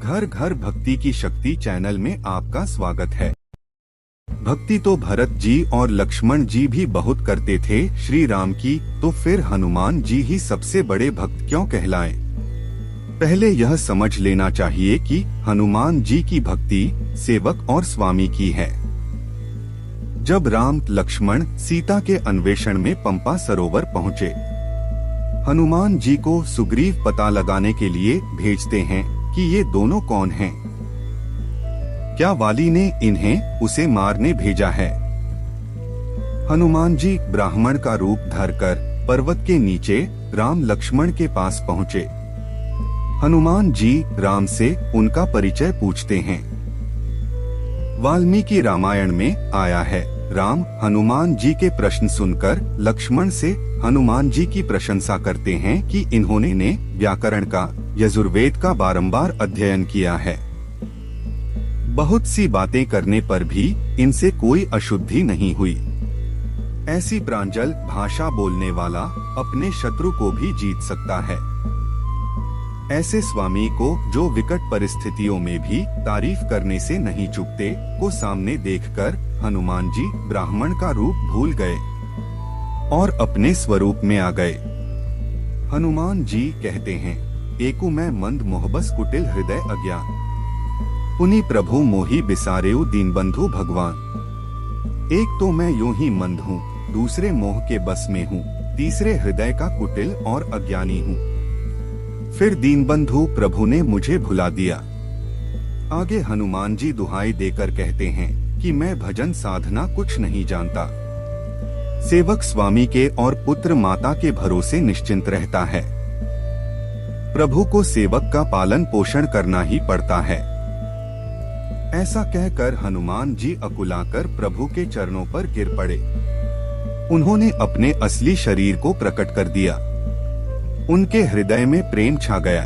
घर घर भक्ति की शक्ति चैनल में आपका स्वागत है। भक्ति तो भरत जी और लक्ष्मण जी भी बहुत करते थे श्री राम की, तो फिर हनुमान जी ही सबसे बड़े भक्त क्यों कहलाए? पहले यह समझ लेना चाहिए कि हनुमान जी की भक्ति सेवक और स्वामी की है। जब राम लक्ष्मण सीता के अन्वेषण में पंपा सरोवर पहुँचे, हनुमान जी को सुग्रीव पता लगाने के लिए भेजते हैं कि ये दोनों कौन हैं। क्या वाली ने इन्हें उसे मारने भेजा है? हनुमान जी ब्राह्मण का रूप धरकर पर्वत के नीचे राम लक्ष्मण के पास पहुँचे। हनुमान जी राम से उनका परिचय पूछते हैं। वाल्मीकि रामायण में आया है, राम हनुमान जी के प्रश्न सुनकर लक्ष्मण से हनुमान जी की प्रशंसा करते हैं कि इन्होंने ने व्याकरण का, यजुर्वेद का बारंबार अध्ययन किया है। बहुत सी बातें करने पर भी इनसे कोई अशुद्धि नहीं हुई। ऐसी प्रांजल भाषा बोलने वाला अपने शत्रु को भी जीत सकता है। ऐसे स्वामी को जो विकट परिस्थितियों में भी तारीफ करने से नहीं चूकते, को सामने देखकर हनुमान जी ब्राह्मण का रूप भूल गए और अपने स्वरूप में आ गए। हनुमान जी कहते हैं, एकु मैं मंद मोहबस कुटिल हृदय अज्ञान, पुनि प्रभु मोहि बिसारेउ दीनबंधु भगवान। एक तो मैं यूं ही मंद हूँ, दूसरे मोह के बस में हूँ, तीसरे हृदय का कुटिल और अज्ञानी हूँ। फिर दीनबंधु प्रभु ने मुझे भुला दिया। आगे हनुमान जी दुहाई देकर कहते हैं कि मैं भजन साधना कुछ नहीं जानता। सेवक स्वामी के और पुत्र माता के भरोसे निश्चिंत रहता है। प्रभु को सेवक का पालन पोषण करना ही पड़ता है। ऐसा कहकर हनुमान जी अकुलाकर प्रभु के चरणों पर गिर पड़े। उन्होंने अपने असली शरीर को प्रकट कर दिया। उनके हृदय में प्रेम छा गया।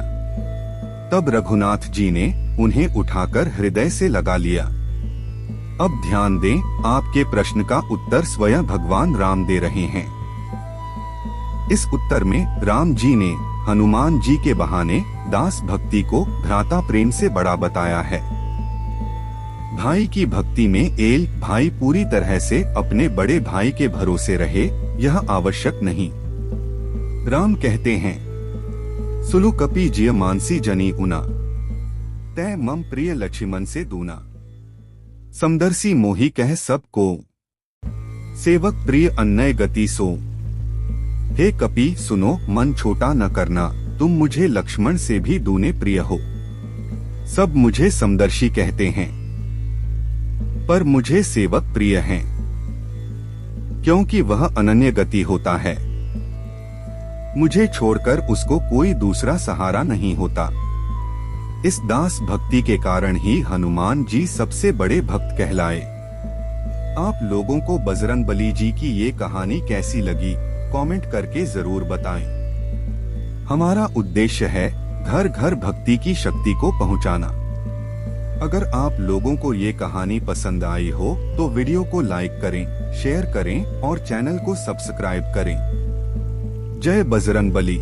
तब रघुनाथ जी ने उन्हें उठाकर हृदय से लगा लिया। अब ध्यान दें, आपके प्रश्न का उत्तर स्वयं भगवान राम दे रहे हैं। इस उत्तर में राम जी ने हनुमान जी के बहाने दास भक्ति को भ्राता प्रेम से बड़ा बताया है। भाई की भक्ति में एक भाई पूरी तरह से अपने बड़े भाई के भरोसे रहे, यह आवश्यक नहीं। राम कहते हैं, सुलु कपि जिय मानसी जनी उना, तै मम प्रिय लक्ष्मण से दूना। समदर्शी मोहि कह सब को, सेवक प्रिय अन्य गति सो। हे कपि सुनो, मन छोटा न करना, तुम मुझे लक्ष्मण से भी दूने प्रिय हो। सब मुझे समदर्शी कहते हैं, पर मुझे सेवक प्रिय हैं, क्योंकि वह अनन्य गति होता है। मुझे छोड़कर उसको कोई दूसरा सहारा नहीं होता। इस दास भक्ति के कारण ही हनुमान जी सबसे बड़े भक्त कहलाए। आप लोगों को बजरंगबली जी की ये कहानी कैसी लगी, कमेंट करके जरूर बताएं। हमारा उद्देश्य है घर घर भक्ति की शक्ति को पहुंचाना। अगर आप लोगों को ये कहानी पसंद आई हो तो वीडियो को लाइक करें, शेयर करें और चैनल को सब्सक्राइब करें। जय बजरंगबली।